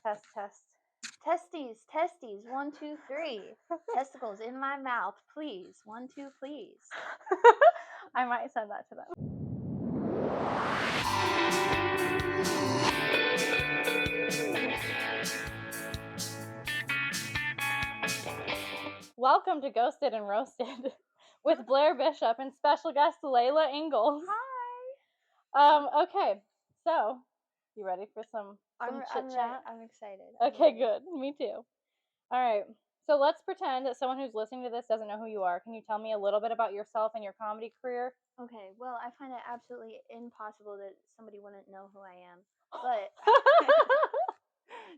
Test, test. Testes. 1, 2, 3. Testicles in my mouth, please. 1, 2, please. I might send that to them. Welcome to Ghosted and Roasted with Blair Bishop and special guest Leyla Ingalls. Hi. Okay, so you ready for some chit chat? I'm excited. Okay, good. Me too. All right. So let's pretend that someone who's listening to this doesn't know who you are. Can you tell me a little bit about yourself and your comedy career? Okay, well, I find it absolutely impossible that somebody wouldn't know who I am. But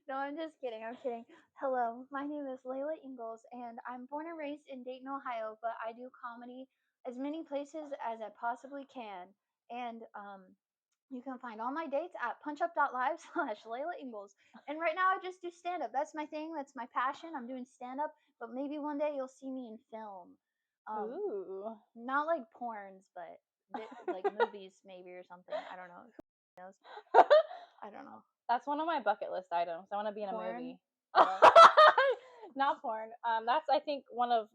no, I'm just kidding. I'm kidding. Hello, my name is Leyla Ingalls, and I'm born and raised in Dayton, Ohio, but I do comedy as many places as I possibly can. And you can find all my dates at punchup.live/Leyla Ingalls. And right now I just do stand-up. That's my thing. That's my passion. I'm doing stand-up, but maybe one day you'll see me in film. Ooh. Not like porns, but like movies maybe or something. I don't know. Who knows? I don't know. That's one of my bucket list items. I want to be in a Porn? movie. Not porn. That's I think one of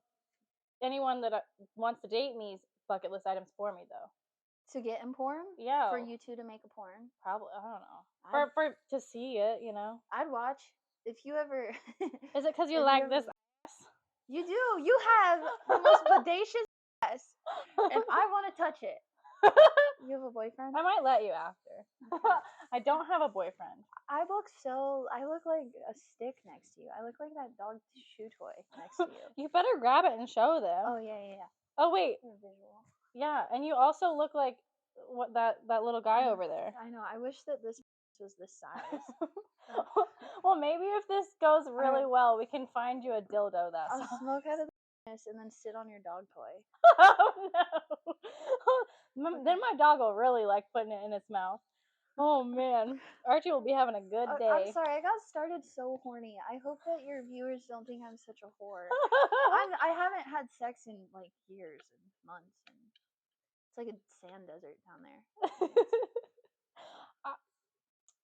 anyone that wants to date me's bucket list items for me though. To get in porn? Yeah. For you two to make a porn? Probably. I don't know. For to see it, you know. I'd watch if you ever. Is it because you like this ass? You do. You have the most bodacious ass, and I want to touch it. You have a boyfriend? I might let you after. Okay. I don't have a boyfriend. I look like a stick next to you. I look like that dog shoe toy next to you. You better grab it and show them. Oh yeah. Oh wait. Visual. Yeah, and you also look like what that little guy over there. I know. I wish that this was this size. Well, maybe if this goes really well, we can find you a dildo that size. I'll smoke out of the and then sit on your dog toy. Oh no! Then my dog will really like putting it in its mouth. Oh man, Archie will be having a good day. I'm sorry, I got started so horny. I hope that your viewers don't think I'm such a whore. I haven't had sex in like years and months, and it's like a sand desert down there.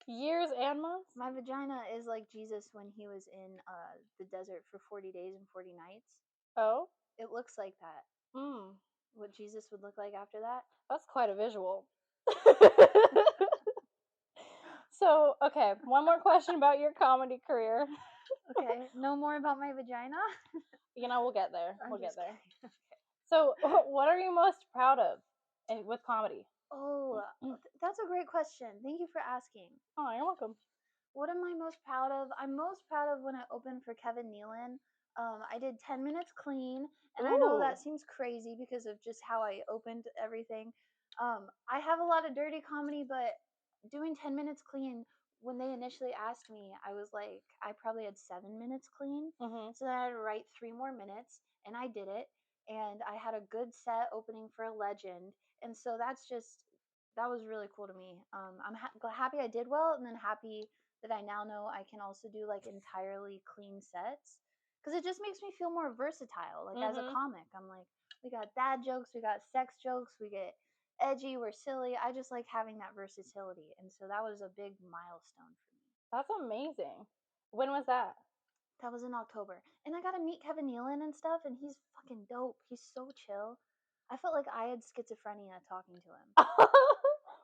Years and months? My vagina is like Jesus when he was in the desert for 40 days and 40 nights. Oh? It looks like that. What Jesus would look like after that. That's quite a visual. So, okay, one more question about your comedy career. Okay, no more about my vagina? You know, we'll get there. We'll get there. Okay. So, what are you most proud of with comedy? Oh, that's a great question. Thank you for asking. Oh, you're welcome. What am I most proud of? I'm most proud of when I opened for Kevin Nealon. I did 10 minutes clean, and I know that seems crazy because of just how I opened everything. I have a lot of dirty comedy, but doing 10 minutes clean, when they initially asked me, I was like, I probably had 7 minutes clean. So then I had to write 3 more minutes, and I did it. And I had a good set opening for a legend. And so that was really cool to me. I'm happy I did well, and then happy that I now know I can also do like entirely clean sets, because it just makes me feel more versatile. Like as a comic, I'm like, we got dad jokes, we got sex jokes, we get edgy, we're silly. I just like having that versatility, and so that was a big milestone for me. That's amazing. When was that? That was in October, and I got to meet Kevin Nealon and stuff, and he's fucking dope. He's so chill. I felt like I had schizophrenia talking to him.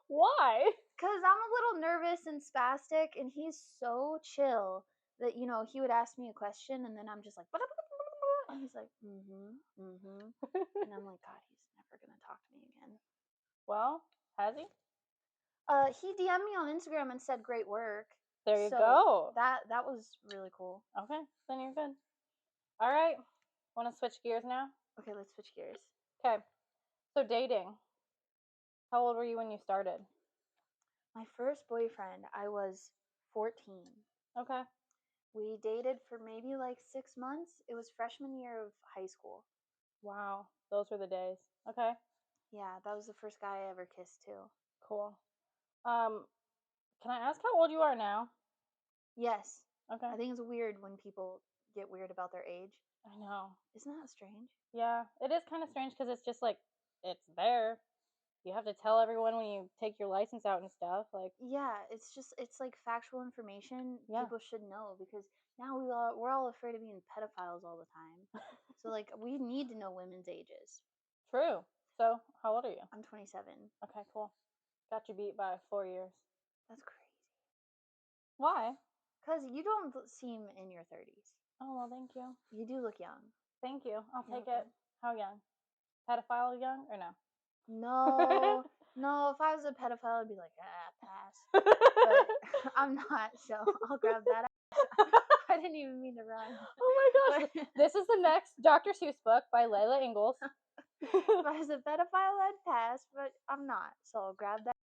Why? Because I'm a little nervous and spastic, and he's so chill that, you know, he would ask me a question, and then I'm just like, and he's like, and I'm like, God, he's never gonna talk to me again. Well, has he? He DM'd me on Instagram and said, "Great work." There you go. That was really cool. Okay, then you're good. All right, want to switch gears now? Okay, let's switch gears. Okay, so dating. How old were you when you started? My first boyfriend, I was 14. Okay. We dated for maybe like 6 months. It was freshman year of high school. Wow, those were the days. Okay. Yeah, that was the first guy I ever kissed too. Cool. Can I ask how old you are now? Yes. Okay. I think it's weird when people get weird about their age. I know. Isn't that strange? Yeah, it is kind of strange because it's just like, it's there. you have to tell everyone when you take your license out and stuff. Like, yeah, it's like factual information Yeah. people should know, because now we're all afraid of being pedophiles all the time. So like we need to know women's ages. True. So, how old are you? I'm 27. Okay, cool. Got you beat by 4 years. That's crazy. Why? Because you don't seem in your 30s. Oh, well, thank you. You do look young. Thank you. I'll You're take it. welcome. How young? Pedophile young or no? No, no. If I was a pedophile, I'd be like, pass. But I'm not, so I'll grab that. I didn't even mean to rhyme. Oh my gosh. But This is the next Dr. Seuss book by Leyla Ingalls. if I was a pedophile, I'd pass, but I'm not, so I'll grab that.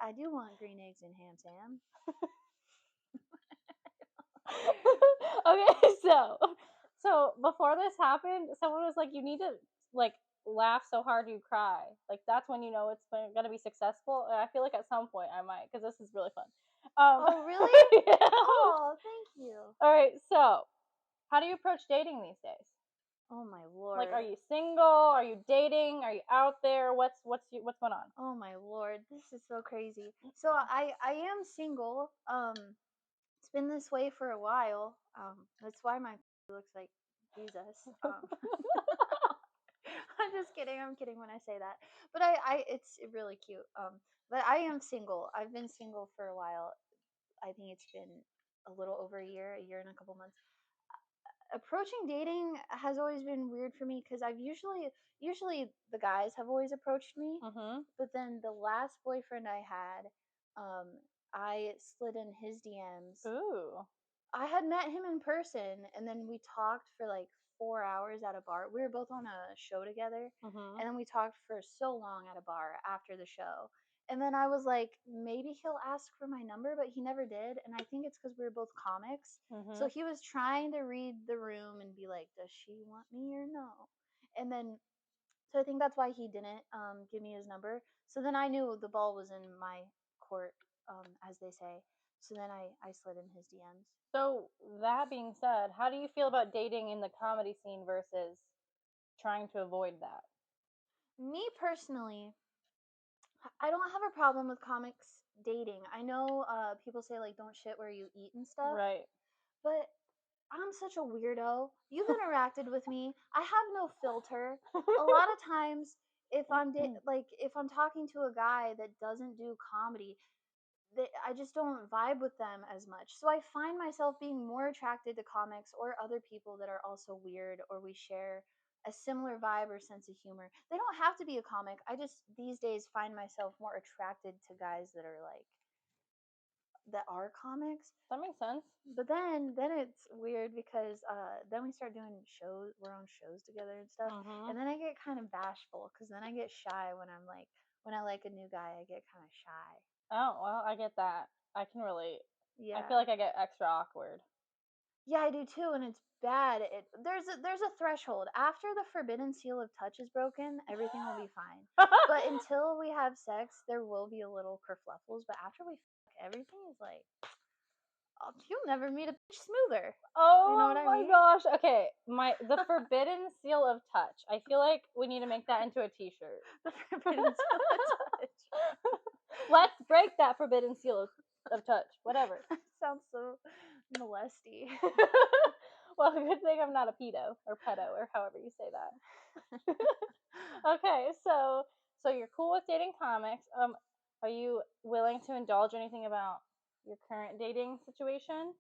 I do want green eggs and ham, Sam. Okay, so before this happened, someone was like, you need to like laugh so hard you cry. Like that's when you know it's gonna be successful. And I feel like at some point I might, because this is really fun. Oh, really? Yeah. Oh, thank you. All right, so how do you approach dating these days? Oh my lord. Like, are you single? Are you dating? Are you out there? What's going on? Oh my lord, this is so crazy. So I am single. It's been this way for a while. That's why my looks like Jesus. I'm just kidding. I'm kidding when I say that. But it's really cute. But I am single. I've been single for a while. I think it's been a little over a year and a couple months. Approaching dating has always been weird for me because I've usually the guys have always approached me, but then the last boyfriend I had, I slid in his DMs. Ooh. I had met him in person, and then we talked for like 4 hours at a bar. We were both on a show together, and then we talked for so long at a bar after the show. And then I was like, maybe he'll ask for my number, but he never did. And I think it's because we were both comics. So he was trying to read the room and be like, does she want me or no? And then, so I think that's why he didn't give me his number. So then I knew the ball was in my court, as they say. So then I slid in his DMs. So that being said, how do you feel about dating in the comedy scene versus trying to avoid that? Me personally, I don't have a problem with comics dating. I know people say like don't shit where you eat and stuff, Right. but I'm such a weirdo. You've interacted with me. I have no filter. A lot of times, if if I'm talking to a guy that doesn't do comedy, I just don't vibe with them as much. So I find myself being more attracted to comics or other people that are also weird, or we share a similar vibe or sense of humor. They don't have to be a comic. I just these days find myself more attracted to guys that are like that are comics. That makes sense. But then it's weird because then we start doing shows. We're on shows together and stuff, and then I get kind of bashful because then I get shy when I like a new guy. I get kind of shy. Oh, well, I get that. I can relate. Yeah. I feel like I get extra awkward. Yeah, I do too, and it's bad. There's a threshold. After the forbidden seal of touch is broken, everything will be fine. But until we have sex, there will be a little kerfluffles. But after we fuck, everything is like, oh, you'll never meet a bitch smoother. Oh, you know what I mean? Gosh. Okay, the forbidden seal of touch. I feel like we need to make that into a T-shirt. The forbidden seal of touch. Let's break that forbidden seal of touch. Whatever. That sounds so molesty. Well, good thing I'm not a pedo or however you say that. Okay, so you're cool with dating comics. Are you willing to indulge anything about your current dating situation?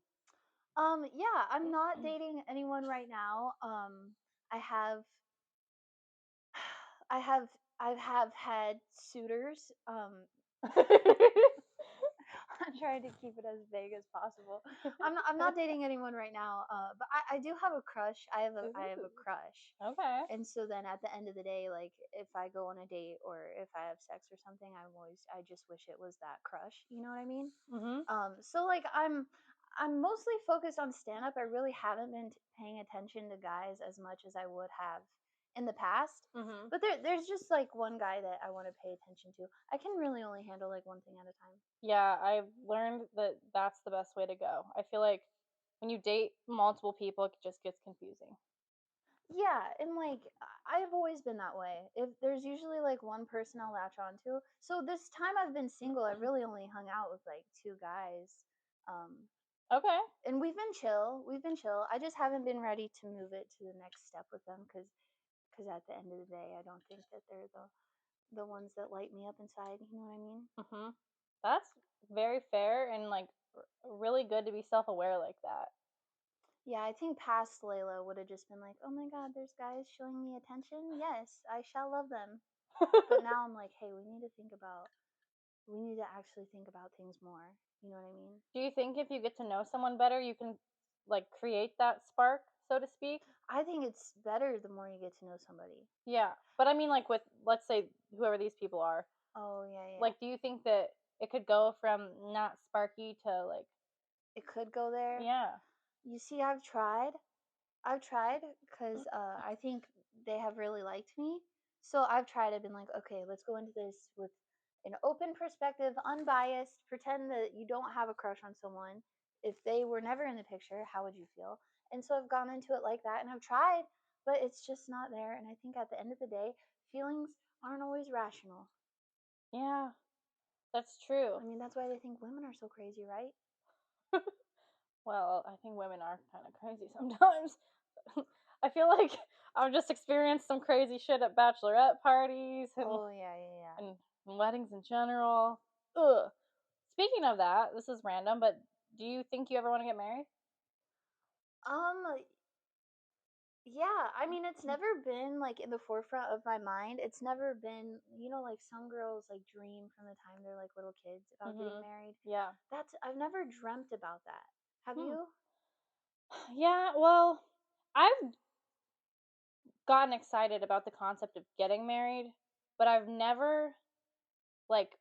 Yeah, I'm not dating anyone right now. I have I have had suitors. I'm trying to keep it as vague as possible. I'm not dating anyone right now. But I do have a crush. I have a crush. Okay. And so then at the end of the day, like if I go on a date or if I have sex or something, I just wish it was that crush. You know what I mean? So like I'm mostly focused on stand up. I really haven't been paying attention to guys as much as I would have in the past. But there's just like one guy that I want to pay attention to. I can really only handle like one thing at a time. Yeah, I've learned that that's the best way to go. I feel like when you date multiple people, it just gets confusing. Yeah, and like I've always been that way. If there's usually like one person I'll latch onto. So this time I've been single, I've really only hung out with like two guys. Um Okay. and we've been chill. We've been chill. I just haven't been ready to move it to the next step with them cuz at the end of the day, I don't think that they're the ones that light me up inside, you know what I mean? Mhm. That's very fair and like really good to be self-aware like that. Yeah, I think past Layla would have just been like, "Oh my god, there's guys showing me attention. Yes, I shall love them." But now I'm like, "Hey, we need to actually think about things more." You know what I mean? Do you think if you get to know someone better, you can like create that spark, so to speak? I think it's better the more you get to know somebody. Yeah. But I mean like with let's say whoever these people are, Oh, yeah, yeah. like do you think that it could go from not sparky to like It could go there. yeah. You see, I've tried. I've tried because I think they have really liked me. So I've tried. I've been like, okay, let's go into this with an open perspective, unbiased. Pretend that you don't have a crush on someone. If they were never in the picture, how would you feel? And so I've gone into it like that, and I've tried, but it's just not there. And I think at the end of the day, feelings aren't always rational. Yeah, that's true. I mean, that's why they think women are so crazy, right? Well, I think women are kind of crazy sometimes. I feel like I've just experienced some crazy shit at bachelorette parties Oh yeah, yeah, yeah. and weddings in general. Ugh. Speaking of that, this is random, but do you think you ever want to get married? Um, Yeah, I mean, it's never been like in the forefront of my mind. It's never been, like some girls like dream from the time they're like little kids about getting Mhm. married. Yeah. I've never dreamt about that. Have Hmm. you? Yeah, well, I've gotten excited about the concept of getting married, but I've never like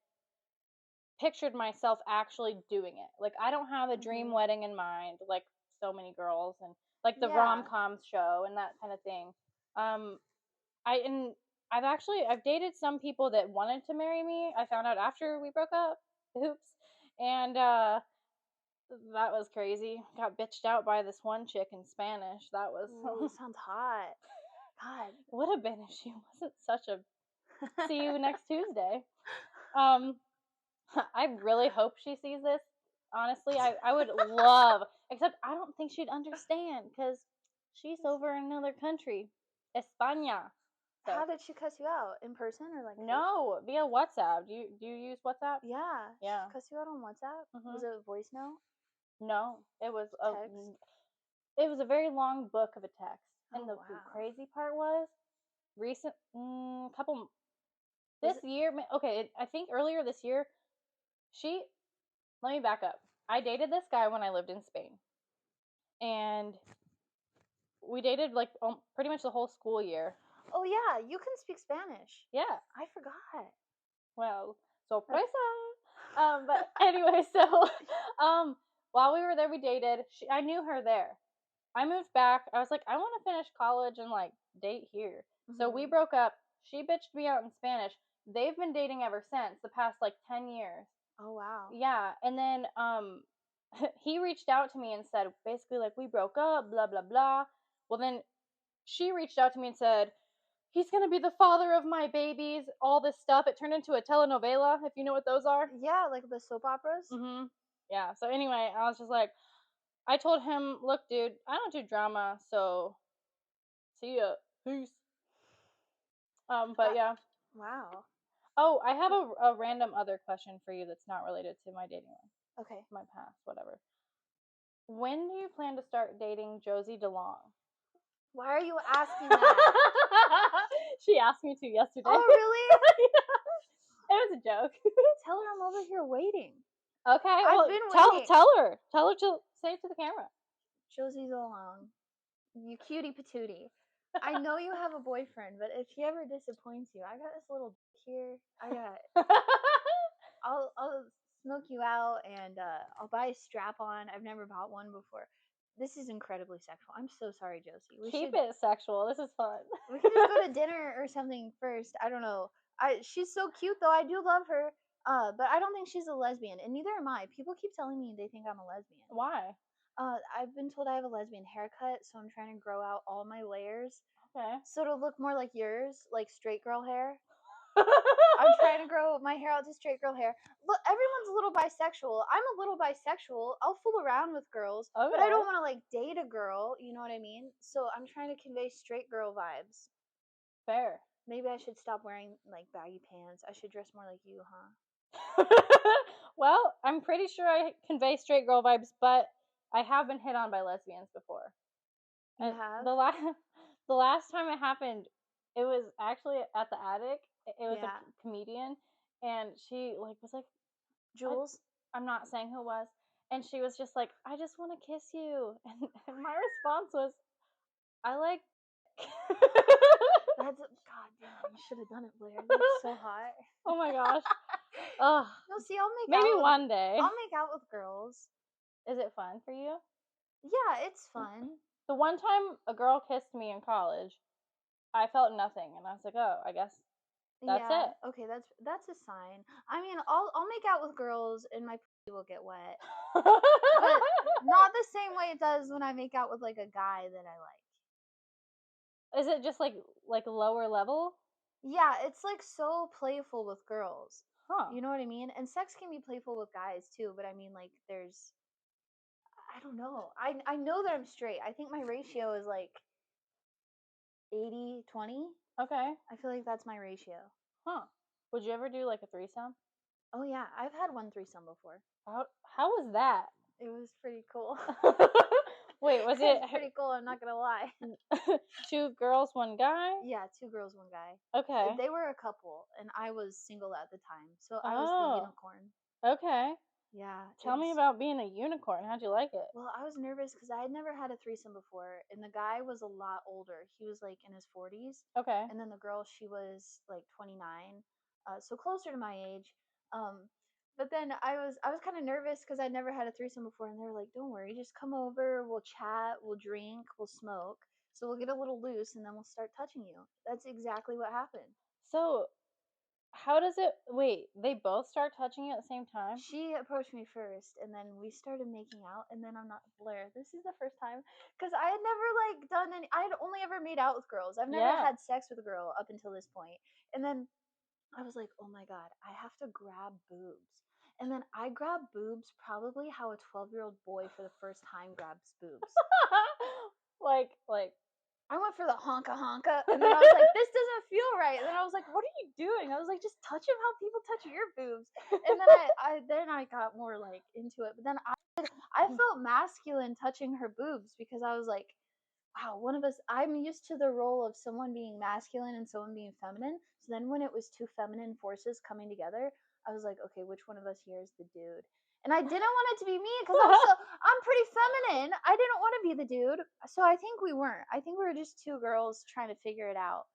pictured myself actually doing it. Like I don't have a dream Mhm. wedding in mind like so many girls and like the Yeah. rom-com show and that kind of thing. Um and I've dated some people that wanted to marry me. I found out after we broke up. Oops. And that was crazy. Got bitched out by this one chick in Spanish. That was Ooh, sounds hot. God. would have been if she wasn't such a see you next Tuesday. Um I really hope she sees this. Honestly, I would love, except I don't think she'd understand because she's over in another country, España. So How did she cuss you out? In person or like face? no, via WhatsApp. Do you use WhatsApp? Yeah, she Yeah. cussed you out on WhatsApp. Was Mhm. it a voice note? No, Text? it was a very long book of a text, and Oh the wow. crazy part was recent couple Was this it? year. Okay, I think earlier this year. She let me back up. I dated this guy when I lived in Spain, and we dated like pretty much the whole school year. Oh yeah, you can speak Spanish. Yeah. I forgot. Well, That's sorpresa. But anyway, so um, while we were there, we dated. I knew her there. I moved back. I was like, I want to finish college and like date here. So we Mhm. broke up. She bitched me out in Spanish. They've been dating ever since the past like 10 years. Oh wow. Yeah, and then he reached out to me and said basically like we broke up, blah blah blah. Well, then she reached out to me and said he's gonna be the father of my babies, all this stuff. It turned into a telenovela, if you know what those are. Yeah, like the soap operas. Mm-hmm. Yeah. So anyway, I was just like, I told him, look, dude, I don't do drama, so see ya, peace. But That yeah. wow. Oh, I have a random other question for you that's not related to my dating life, Okay. my past, whatever. When do you plan to start dating Josie DeLong? Why are you asking that? She asked me to yesterday. Oh really? It was a joke. Tell her I'm over here waiting. Okay, I've well, been tell waiting. tell her, to say it to the camera. Josie's along. You cutie patootie. I know you have a boyfriend, but if he ever disappoints you, I got this little here. I'll smoke you out and I'll buy a strap on. I've never bought one before. This is incredibly sexual. I'm so sorry, Josie. Keep it sexual. This is fun. We could just go to dinner or something first. I don't know. She's so cute though. I do love her. But I don't think she's a lesbian, and neither am I. People keep telling me they think I'm a lesbian. Why? I've been told I have a lesbian haircut, so I'm trying to grow out all my layers. Okay. So it'll look more like yours, like straight girl hair. I'm trying to grow my hair out to straight girl hair. Look, everyone's a little bisexual. I'm a little bisexual. I'll fool around with girls, Okay. but I don't want to like date a girl. You know what I mean? So I'm trying to convey straight girl vibes. Fair. Maybe I should stop wearing like baggy pants. I should dress more like you, huh? Well, I'm pretty sure I convey straight girl vibes, but I have been hit on by lesbians before. You And have? the last time it happened, it was actually at the attic. It was Yeah. a comedian, and she like was like, Jules? I'm not saying who it was, and she was just like, I just want to kiss you, and my response was, I like. That's God damn, you should have done it, Blair. That's so hot. Oh my gosh. Ugh. No, see, I'll make Maybe out. one day. I'll make out with girls. Is it fun for you? Yeah, it's fun. The one time a girl kissed me in college, I felt nothing, and I was like, oh, I guess that's Yeah. it. Okay, that's a sign. I mean, I'll make out with girls and my pussy will get wet, but not the same way it does when I make out with like a guy that I like. Is it just like lower level? Yeah, it's like so playful with girls. Huh. You know what I mean? And sex can be playful with guys too, but I mean like there's I don't know. I know that I'm straight. I think my ratio is like 80-20. Okay. I feel like that's my ratio. Huh. Would you ever do like a threesome? Oh yeah, I've had one threesome before. How was that? It was pretty cool. Wait, was It was pretty cool, I'm not gonna lie. two girls, one guy? Yeah, 2 girls, 1 guy. Okay. They were a couple, and I was single at the time, so I was the Oh. unicorn. Okay. Yeah. Tell me about being a unicorn. How'd you like it? Well, I was nervous because I had never had a threesome before, and the guy was a lot older. He was like in his 40s, Okay. and then the girl, she was like 29, so closer to my age. But then I was kind of nervous because I'd never had a threesome before, and they were like, "Don't worry, just come over. We'll chat, we'll drink, we'll smoke. So we'll get a little loose, and then we'll start touching you." That's exactly what happened. So, how does it? Wait, they both start touching you at the same time? She approached me first, and then we started making out. And then I'm not Blair. This is the first time because I had never like done any. I had only ever made out with girls. I've never Yeah. had sex with a girl up until this point. And then I was like, oh my god, I have to grab boobs. And then I grabbed boobs probably how a 12-year-old boy for the first time grabs boobs. like. I went for the honka honka, and then I was like, this doesn't feel right. And then I was like, what are you doing? I was like, just touch him how people touch your boobs. And then I got more like into it. But then I felt masculine touching her boobs because I was like, wow, one of us. I'm used to the role of someone being masculine and someone being feminine. So then when it was 2 feminine forces coming together, I was like, okay, which one of us here is the dude? And I didn't want it to be me because I'm pretty feminine. I didn't want to be the dude. So I think we weren't. I think we were just 2 girls trying to figure it out.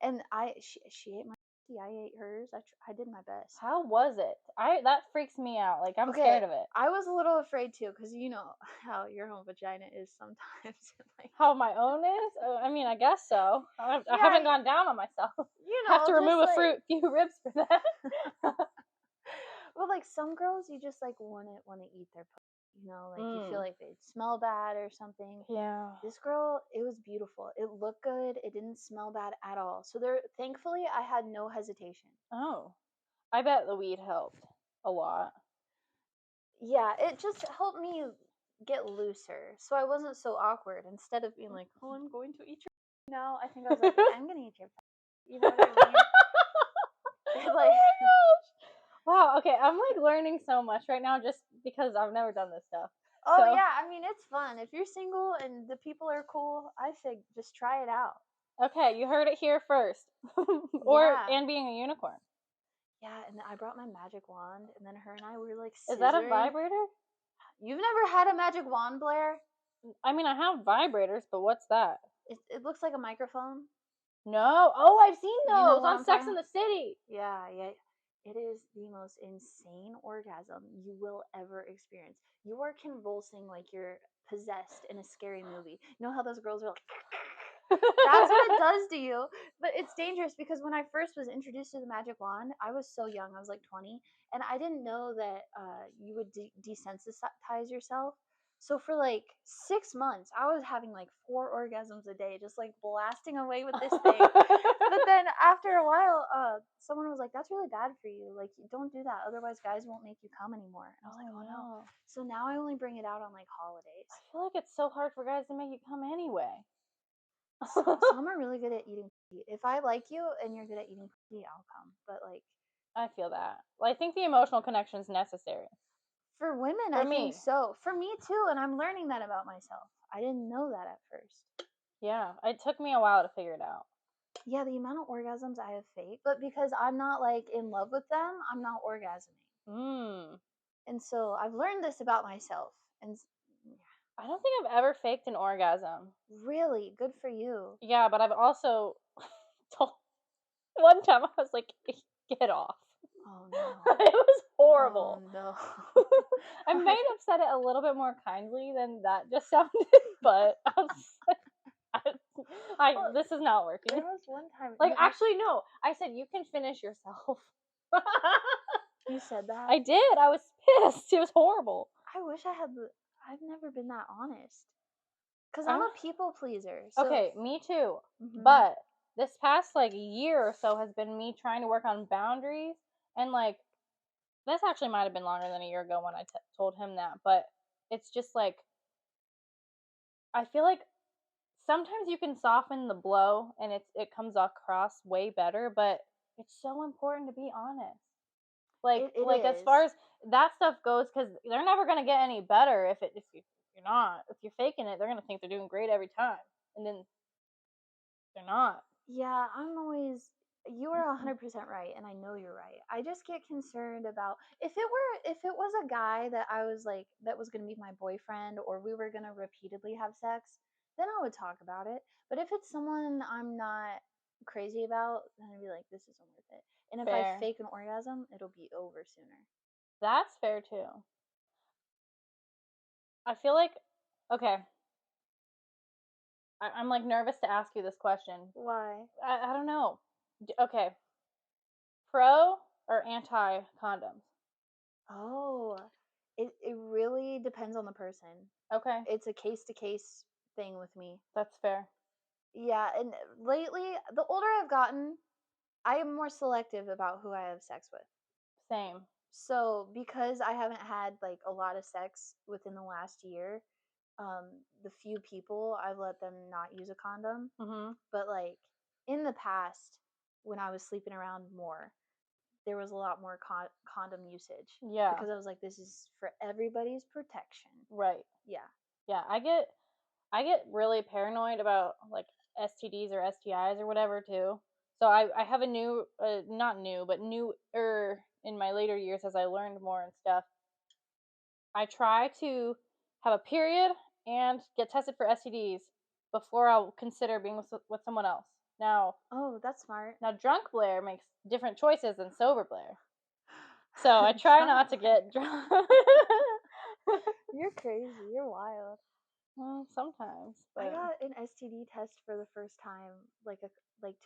And she ate my I ate hers. I did my best. How was it? That freaks me out. Like I'm scared of it. I was a little afraid too because you know how your home vagina is sometimes. Like, how my own is? I mean, I guess so. I haven't gone down on myself. You know, have to remove a few ribs for that. Well, like some girls, you just like want to eat their pussy. You know, like you feel like they'd smell bad or something. Yeah. This girl, it was beautiful. It looked good. It didn't smell bad at all. So thankfully, I had no hesitation. Oh, I bet the weed helped a lot. Yeah, it just helped me get looser, so I wasn't so awkward. Instead of being like, "Oh, I'm going to eat your," now I think I was like, "I'm gonna eat your," you know what I mean? Like, oh my gosh! Wow. Okay, I'm like learning so much right now just because I've never done this stuff. Oh so. Yeah, I mean it's fun. If you're single and the people are cool, I say just try it out. Okay, you heard it here first. And being a unicorn. Yeah, and I brought my magic wand, and then her and I were like scissoring. Is that a vibrator? You've never had a magic wand, Blair? I mean, I have vibrators, but what's that? It looks like a microphone. No. Oh, I've seen those on Sex and the City. Yeah. It is the most insane orgasm you will ever experience. You are convulsing like you're possessed in a scary movie. You know how those girls are like... That's what it does to you. But it's dangerous because when I first was introduced to the magic wand, I was so young. I was like 20, and I didn't know that you would desensitize yourself. So for like 6 months, I was having like 4 orgasms a day, just like blasting away with this thing. But then after a while, someone was like, "That's really bad for you. Like, don't do that. Otherwise, guys won't make you come anymore." And I was like, "Oh no." So now I only bring it out on like holidays. I feel like it's so hard for guys to make you come anyway. Some are really good at eating pussy. If I like you and you're good at eating pussy, I'll come. But like, I feel that. Well, I think the emotional connection is necessary. for women, For I me. think so. For me too, and I'm learning that about myself. I didn't know that at first. Yeah, it took me a while to figure it out. Yeah, the amount of orgasms I have faked, but because I'm not like in love with them, I'm not orgasming. And so I've learned this about myself. And yeah. I don't think I've ever faked an orgasm. Really? Good for you. Yeah, but I've also told one time I was like, get off. Oh no. It was horrible. Oh no. I might have said it a little bit more kindly than that just sounded, but I was like, this is not working. There was one time. Like, actually, no. I said, you can finish yourself. You said that? I did. I was pissed. It was horrible. I wish I had I've never been that honest. Because I'm a people pleaser. So. Okay, me too. Mm-hmm. But this past, like, year or so has been me trying to work on boundaries. And, like, this actually might have been longer than a year ago when I told him that. But it's just, like, I feel like sometimes you can soften the blow and it comes across way better. But it's so important to be honest. Like, it as far as that stuff goes, because they're never going to get any better if you're not. If you're faking it, they're going to think they're doing great every time. And then they're not. Yeah, you are 100% right, and I know you're right. I just get concerned about if it was a guy that I was like that was going to be my boyfriend, or we were going to repeatedly have sex, then I would talk about it. But if it's someone I'm not crazy about, then I'd be like, this isn't worth it. And if I fake an orgasm, it'll be over sooner. That's fair too. I feel like, okay, I'm like nervous to ask you this question. Why? I don't know. Okay, pro or anti condoms? Oh, it really depends on the person. Okay. It's a case to case thing with me. That's fair. Yeah, and lately, the older I've gotten, I am more selective about who I have sex with. Same. So because I haven't had like a lot of sex within the last year, the few people I've let them not use a condom. Mm-hmm. But like in the past, when I was sleeping around more, there was a lot more condom usage. Yeah. Because I was like, this is for everybody's protection. Right. Yeah. Yeah. I get really paranoid about like STDs or STIs or whatever too. So I have a new, not new, but newer in my later years as I learned more and stuff. I try to have a period and get tested for STDs before I'll consider being with someone else. Now, oh, that's smart. Now, drunk Blair makes different choices than sober Blair. So I try not to get drunk. You're crazy. You're wild. Well, sometimes. But... I got an STD test for the first time like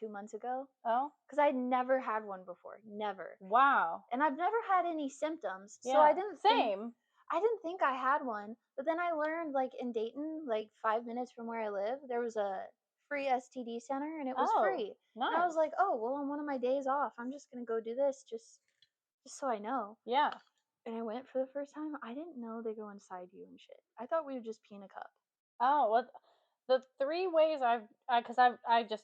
2 months ago. Oh? Because I'd never had one before. Never. Wow. And I've never had any symptoms. Yeah. So I didn't think I had one. But then I learned like in Dayton, like 5 minutes from where I live, there was a free STD center and it was free. Nice. And I was like, oh, well, on one of my days off, I'm just going to go do this just so I know. Yeah. And I went for the first time. I didn't know they go inside you and shit. I thought we would just pee in a cup. Oh, well, the 3 ways because I just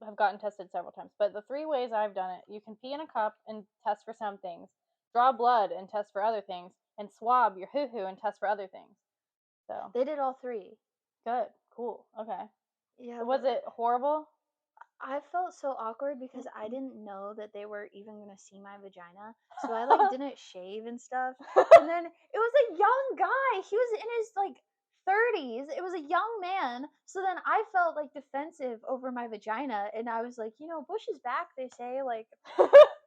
have gotten tested several times, but the 3 ways I've done it, you can pee in a cup and test for some things, draw blood and test for other things, and swab your hoo-hoo and test for other things. So they did all 3. Good. Cool. Okay. Yeah. Was it horrible? I felt so awkward because I didn't know that they were even going to see my vagina. So I like didn't shave and stuff. And then it was a young guy. He was in his like 30s. It was a young man. So then I felt like defensive over my vagina. And I was like, bush is back, they say. Like,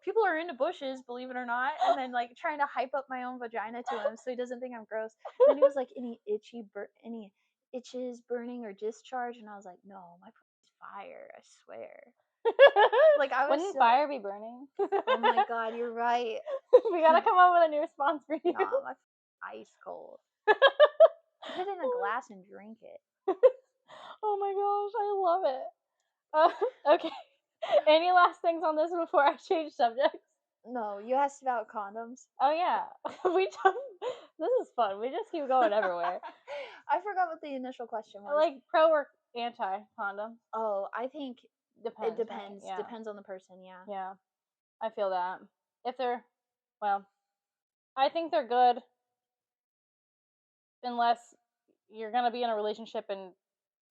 people are into bushes, believe it or not. And then like trying to hype up my own vagina to him so he doesn't think I'm gross. And then he was like, any itches, burning, or discharge? And I was like, no, my fire, I swear. Like I was. Wouldn't fire be burning? Oh my god, you're right. We gotta come up with a new response for you. Nah, my ice cold. But in a glass and drink it. Oh my gosh, I love it. Okay. Any last things on this before I change subjects? No, you asked about condoms. Oh yeah, this is fun. We just keep going everywhere. I forgot what the initial question was. Like pro or anti condom? Oh, I think Depends. it depends. Right? Yeah. Depends on the person. Yeah. Yeah, I feel that. If they're, well, I think they're good unless you're gonna be in a relationship and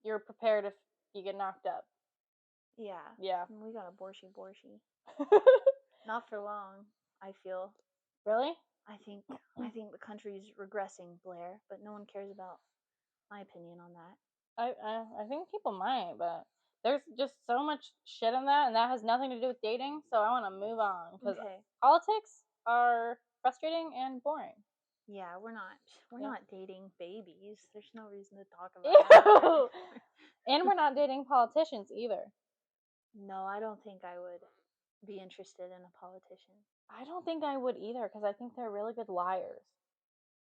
you're prepared if you get knocked up. Yeah. Yeah. We got a borshy. Not for long, I feel. Really? I think the country's regressing, Blair, but no one cares about my opinion on that. I think people might, but there's just so much shit in that, and that has nothing to do with dating. So I want to move on because politics are frustrating and boring. Yeah, we're not dating babies. There's no reason to talk about Ew. that. And we're not dating politicians either. No, I don't think I would be interested in a politician. I don't think I would either because I think they're really good liars.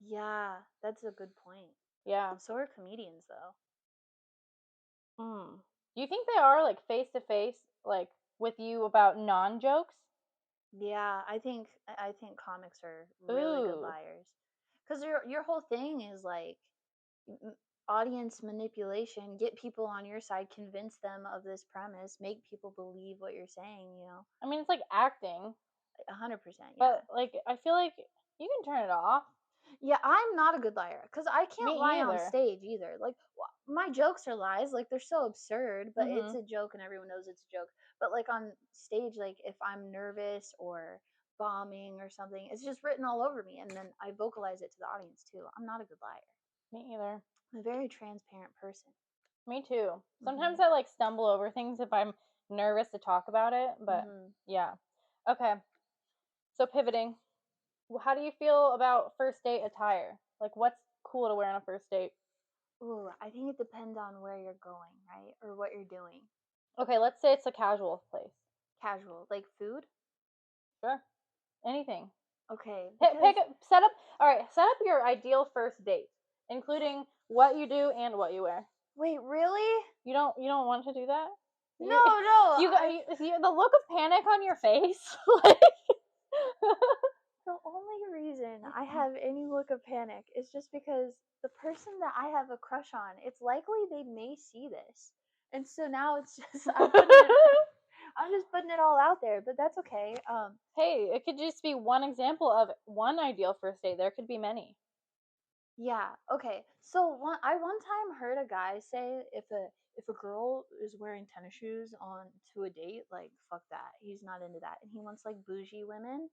Yeah, that's a good point. Yeah. So are comedians, though. Do you think they are like face to face, like with you about non-jokes? Yeah, I think comics are really good liars. Because your whole thing is like audience manipulation, get people on your side, convince them of this premise, make people believe what you're saying, you know. I mean, it's like acting. 100%, yeah. But like I feel like you can turn it off. Yeah, I'm not a good liar because I can't lie on either. stage either. Like my jokes are lies, like they're so absurd, but it's a joke and everyone knows it's a joke. But like on stage, like if I'm nervous or bombing or something, it's just written all over me, and then I vocalize it to the audience too. I'm not a good liar. Me either. I'm a very transparent person. Me too. Sometimes I like stumble over things if I'm nervous to talk about it, but yeah. Okay. So pivoting, how do you feel about first date attire? Like what's cool to wear on a first date? Ooh, I think it depends on where you're going, right? Or what you're doing. Okay, let's say it's a casual place. Casual, like food? Sure. Anything. Okay. Set up your ideal first date, including what you do and what you wear. Wait, really? You don't want to do that? No. You the look of panic on your face. Like the only reason I have any look of panic is just because the person that I have a crush on, it's likely they may see this. And so now it's just I'm just putting it all out there, but that's okay. Hey, it could just be one example of one ideal first date. There could be many. Yeah. Okay. So I one time heard a guy say if a girl is wearing tennis shoes on to a date, like fuck that. He's not into that, and he wants like bougie women.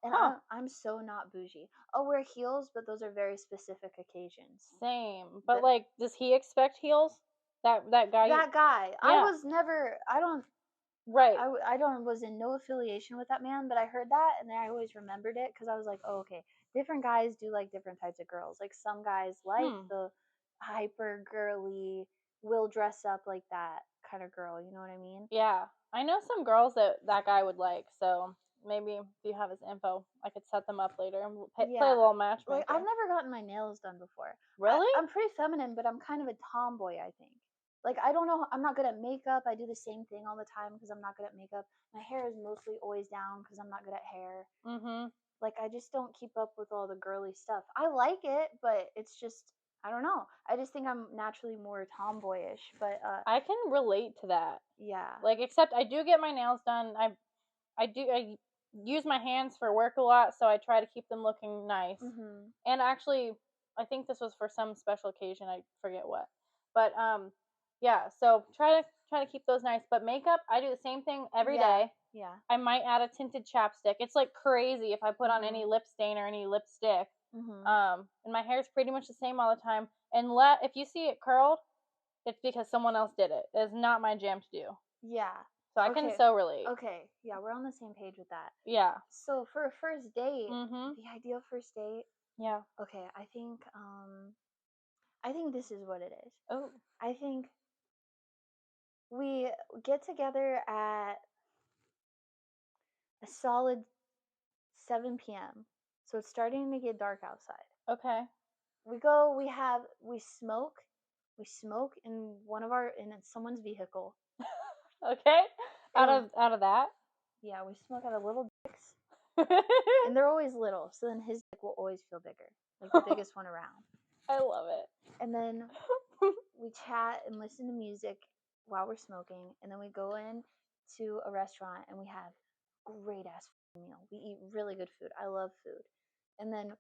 And I'm so not bougie. I'll wear heels, but those are very specific occasions. Same, but like, does he expect heels? That guy. That guy. Yeah. I was never. I don't. Right. I don't was in no affiliation with that man, but I heard that and I always remembered it because I was like, oh, okay. Different guys do like different types of girls. Like some guys like the hyper girly, will dress up like that kind of girl. You know what I mean? Yeah, I know some girls that guy would like. So maybe if you have his info, I could set them up later and play a little matchmaker. Like I've never gotten my nails done before. Really? I'm pretty feminine, but I'm kind of a tomboy, I think. Like I don't know, I'm not good at makeup. I do the same thing all the time because I'm not good at makeup. My hair is mostly always down because I'm not good at hair. Like I just don't keep up with all the girly stuff. I like it, but it's just I don't know. I just think I'm naturally more tomboyish, but I can relate to that. Yeah. Like except I do get my nails done. I use my hands for work a lot, so I try to keep them looking nice. And actually, I think this was for some special occasion. I forget what, but yeah. So try to keep those nice. But makeup, I do the same thing every day. Yeah. I might add a tinted chapstick. It's like crazy if I put on any lip stain or any lipstick. And my hair is pretty much the same all the time. And if you see it curled, it's because someone else did it. It's not my jam to do. Yeah. So I can so relate. Okay. Yeah, we're on the same page with that. Yeah. So for a first date, the ideal first date. Yeah. Okay, I think this is what it is. Oh. I think we get together at a solid 7 p.m. So it's starting to get dark outside. Okay. we smoke in someone's vehicle. Okay. Out of that. Yeah, we smoke out of little dicks. And they're always little, so then his dick will always feel bigger, like the biggest one around. I love it. And then we chat and listen to music while we're smoking, and then we go in to a restaurant and we have great ass meal. We eat really good food. I love food. And then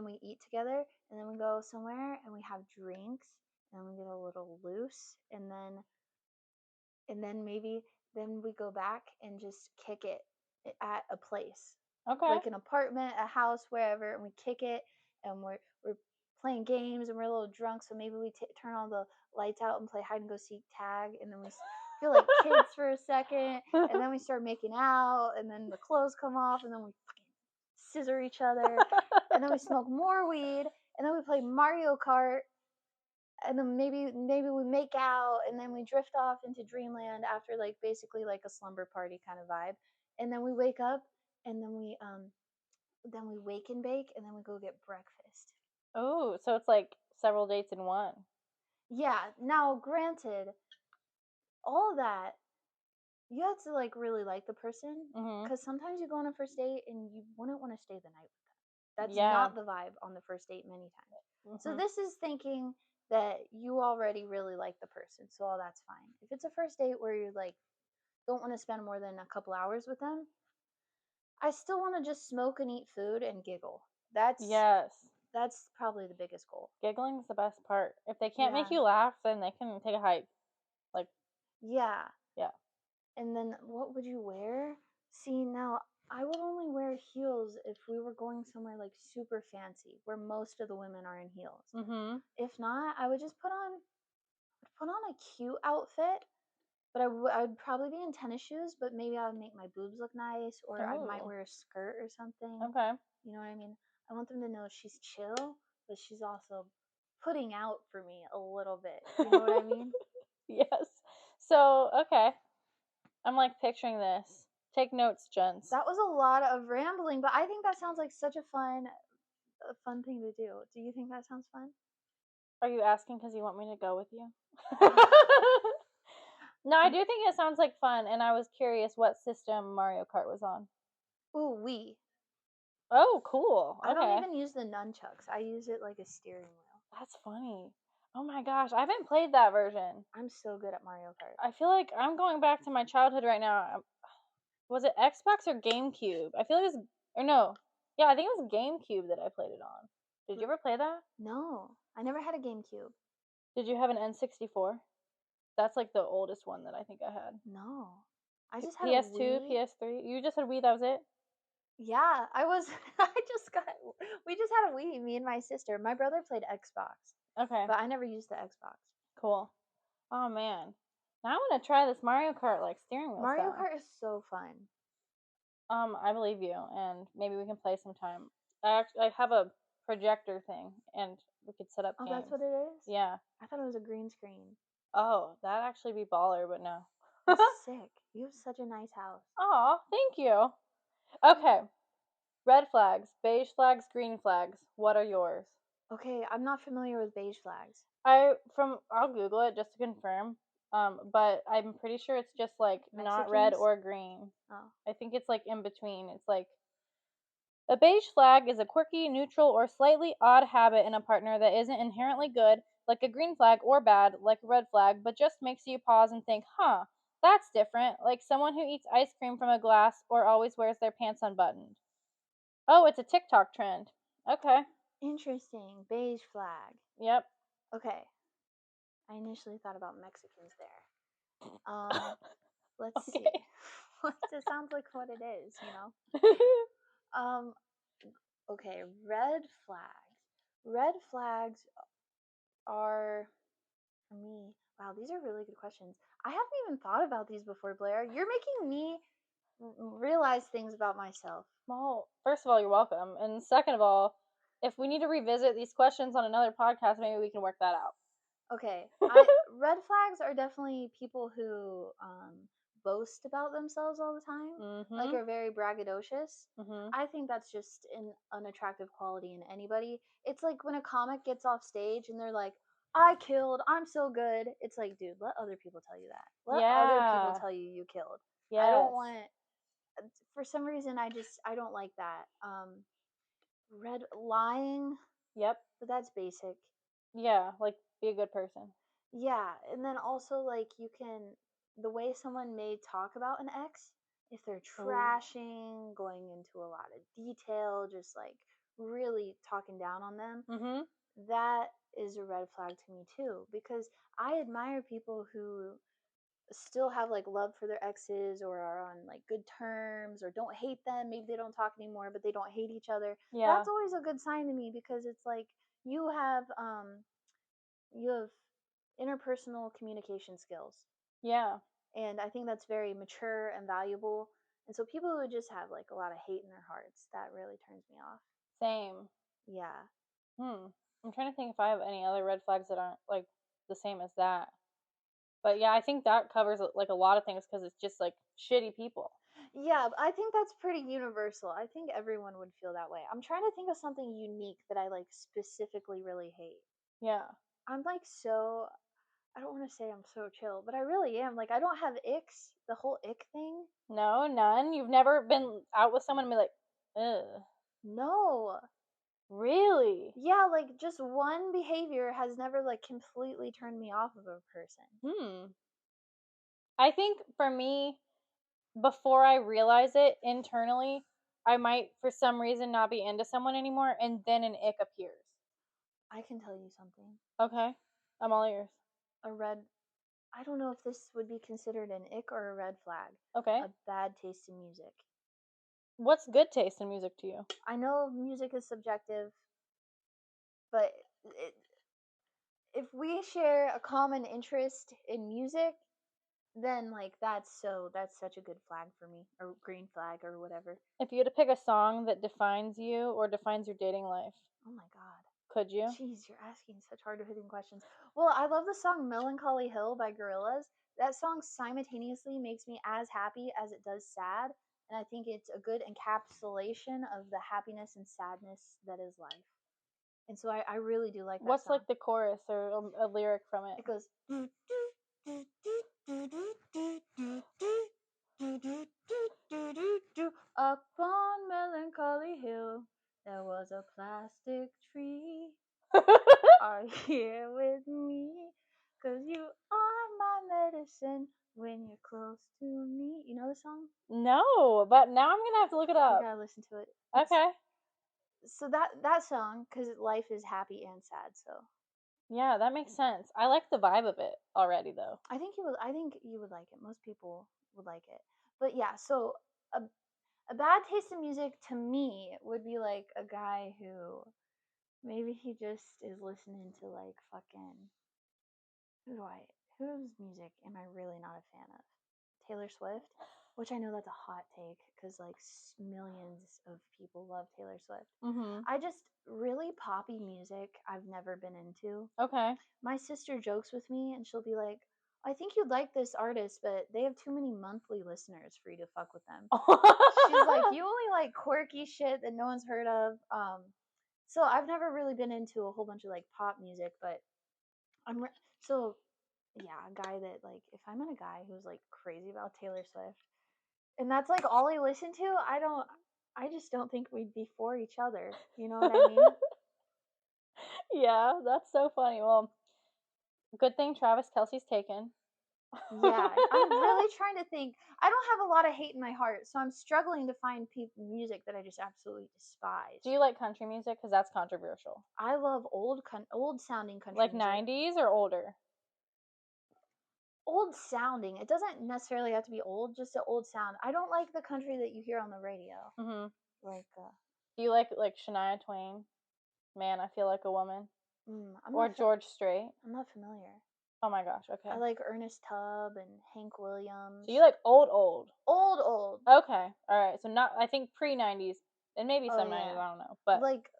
we eat together, and then we go somewhere and we have drinks, and we get a little loose, and then maybe then we go back and just kick it at a place. Okay. Like an apartment, a house, wherever, and we kick it, and we're playing games, and we're a little drunk, so maybe we turn all the lights out and play hide and go seek tag, and then we feel like kids for a second, and then we start making out, and then the clothes come off, and then we fucking scissor each other, and then we smoke more weed, and then we play Mario Kart, and then maybe we make out, and then we drift off into dreamland after like basically like a slumber party kind of vibe, and then we wake up, and then we wake and bake, and then we go get breakfast. Oh, so it's like several dates in one. Yeah. Now, granted, all that you have to like really like the person, because sometimes you go on a first date and you wouldn't want to stay the night with them. That's not the vibe on the first date many times. So this is thinking that you already really like the person, so all that's fine. If it's a first date where you like don't want to spend more than a couple hours with them, I still want to just smoke and eat food and giggle. That's probably the biggest goal. Giggling's the best part. If they can't make you laugh, then they can take a hike. Like, yeah. Yeah. And then what would you wear? See, now I would only wear heels if we were going somewhere like super fancy, where most of the women are in heels. If not, I would just put on a cute outfit, but I would probably be in tennis shoes, but maybe I would make my boobs look nice, or I might wear a skirt or something. Okay. You know what I mean? I want them to know she's chill, but she's also putting out for me a little bit. You know what I mean? Yes. So, okay. I'm like picturing this. Take notes, gents. That was a lot of rambling, but I think that sounds like such a fun thing to do. Do you think that sounds fun? Are you asking because you want me to go with you? No, I do think it sounds like fun, and I was curious what system Mario Kart was on. Ooh, Wii. Oh, cool. Okay. I don't even use the nunchucks. I use it like a steering wheel. That's funny. Oh my gosh, I haven't played that version. I'm so good at Mario Kart. I feel like I'm going back to my childhood right now. Was it Xbox or GameCube? I feel like it was, or no. Yeah, I think it was GameCube that I played it on. Did you ever play that? No, I never had a GameCube. Did you have an N64? That's like the oldest one that I think I had. No. I just had PS2, a Wii. PS3. You just had Wii, that was it? Yeah, we just had a Wii, me and my sister. My brother played Xbox. Okay. But I never used the Xbox. Cool. Oh man. Now I want to try this Mario Kart like steering wheel Mario stuff. Kart is so fun. I believe you, and maybe we can play sometime. I have a projector thing, and we could set up games. Oh, that's what it is? Yeah. I thought it was a green screen. Oh, that'd actually be baller, but no. That's sick. You have such a nice house. Aw, thank you. Okay. Red flags, beige flags, green flags. What are yours? Okay, I'm not familiar with beige flags. I'll Google it just to confirm. But I'm pretty sure it's just like Mexicans? Not red or green. Oh. I think it's like in between. It's like a beige flag is a quirky, neutral, or slightly odd habit in a partner that isn't inherently good, like a green flag, or bad, like a red flag, but just makes you pause and think, huh, that's different, like someone who eats ice cream from a glass or always wears their pants unbuttoned. Oh, it's a TikTok trend. Okay. Interesting. Beige flag. Yep. Okay. I initially thought about Mexicans there. Let's see. It sounds like what it is, you know? Okay, red flags. Red flags are, for me, wow, these are really good questions. I haven't even thought about these before, Blair. You're making me realize things about myself. Well, first of all, you're welcome. And second of all, if we need to revisit these questions on another podcast, maybe we can work that out. Okay. Red flags are definitely people who boast about themselves all the time, like are very braggadocious. I think that's just an unattractive quality in anybody. It's like when a comic gets off stage and they're like, I killed, I'm so good. It's like, dude, let other people tell you that. Let other people tell you killed. Yes. I don't want, for some reason, I don't like that. Lying. Yep. But that's basic. Yeah, like be a good person. Yeah, and then also like the way someone may talk about an ex, if they're trashing, going into a lot of detail, just like really talking down on them, that is a red flag to me too, because I admire people who still have like love for their exes or are on like good terms or don't hate them. Maybe they don't talk anymore, but they don't hate each other. Yeah. That's always a good sign to me, because it's like you have interpersonal communication skills. Yeah. And I think that's very mature and valuable. And so people who just have like a lot of hate in their hearts, that really turns me off. Same. Yeah. I'm trying to think if I have any other red flags that aren't like the same as that. But yeah, I think that covers like a lot of things, because it's just like shitty people. Yeah, I think that's pretty universal. I think everyone would feel that way. I'm trying to think of something unique that I like specifically really hate. Yeah. I'm like I don't want to say I'm so chill, but I really am. Like, I don't have icks, the whole ick thing. No, none? You've never been out with someone and be like, ugh. No. Really? Yeah, like just one behavior has never like completely turned me off of a person. I think for me, before I realize it internally, I might for some reason not be into someone anymore, and then an ick appears. I can tell you something. Okay. I'm all ears. I don't know if this would be considered an ick or a red flag. Okay. A bad taste in music. What's good taste in music to you? I know music is subjective, but if we share a common interest in music, then like that's such a good flag for me, or green flag or whatever. If you had to pick a song that defines you or defines your dating life, oh my god, could you? Jeez, you're asking such hard-hitting questions. Well, I love the song Melancholy Hill by Gorillaz. That song simultaneously makes me as happy as it does sad, and I think it's a good encapsulation of the happiness and sadness that is life. And so I really do like that What's song. like the chorus or a lyric from it? It goes upon Melancholy Hill there was a plastic tree. Are you here with me? 'Cause you are my medicine when you're close to me. You know the song? No, but now I'm gonna have to look it up. You gotta listen to it. Okay. So that song, because life is happy and sad, so yeah, that makes sense. I like the vibe of it already, though. I think you would like it. Most people would like it. But yeah, so a bad taste in music to me would be like a guy who maybe he just is listening to like fucking whose music am I really not a fan of? Taylor Swift, which I know that's a hot take because like millions of people love Taylor Swift. I just really poppy music I've never been into. Okay. My sister jokes with me and she'll be like, I think you'd like this artist, but they have too many monthly listeners for you to fuck with them. She's like, you only like quirky shit that no one's heard of. So I've never really been into a whole bunch of like pop music, but yeah, a guy that like, if I met a guy who's like crazy about Taylor Swift and that's like all he listened to, I just don't think we'd be for each other. You know what I mean? Yeah, that's so funny. Well, good thing Travis Kelce's taken. Yeah, I'm really trying to think. I don't have a lot of hate in my heart, so I'm struggling to find music that I just absolutely despise. Do you like country music? Because that's controversial. I love old sounding country like music. 90s or older? Old sounding. It doesn't necessarily have to be old, just an old sound. I don't like the country that you hear on the radio. Like, do you like Shania Twain? Man, I Feel Like a Woman. Or George Strait? I'm not familiar. Oh my gosh, okay. I like Ernest Tubb and Hank Williams. So you like old? Old. Okay, alright. So not, I think pre-90s, and maybe some 90s, I don't know. But like,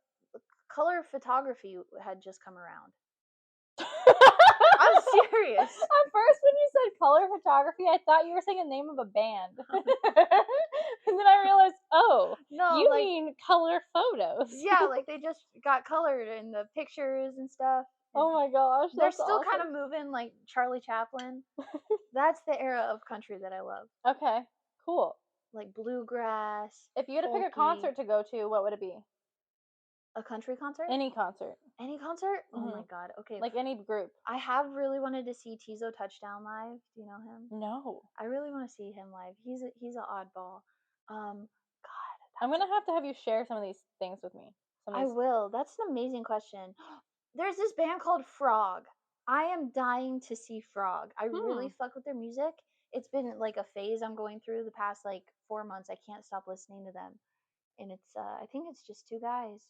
color photography had just come around. I'm serious. At first, when you said color photography, I thought you were saying the name of a band. And then I realized, oh, No, you like, mean color photos. yeah, like they just got colored in the pictures and stuff. Oh my gosh, They're that's still awesome. kind of moving like Charlie Chaplin. That's the era of country that I love. Okay, cool. Like bluegrass. If you had to pick a folky. concert to go to, what would it be? A country concert? Any concert. Any concert? Oh Mhm. my god. Okay. Like any group. I have really wanted to see Tizo Touchdown live. Do you know him? No. I really want to see him live. He's an oddball. God, I'm gonna have you share some of these things with me. I will. That's an amazing question. There's this band called Frog. I am dying to see Frog. I really fuck with their music. It's been like a phase I'm going through the past like 4 months. I can't stop listening to them. And it's I think it's just two guys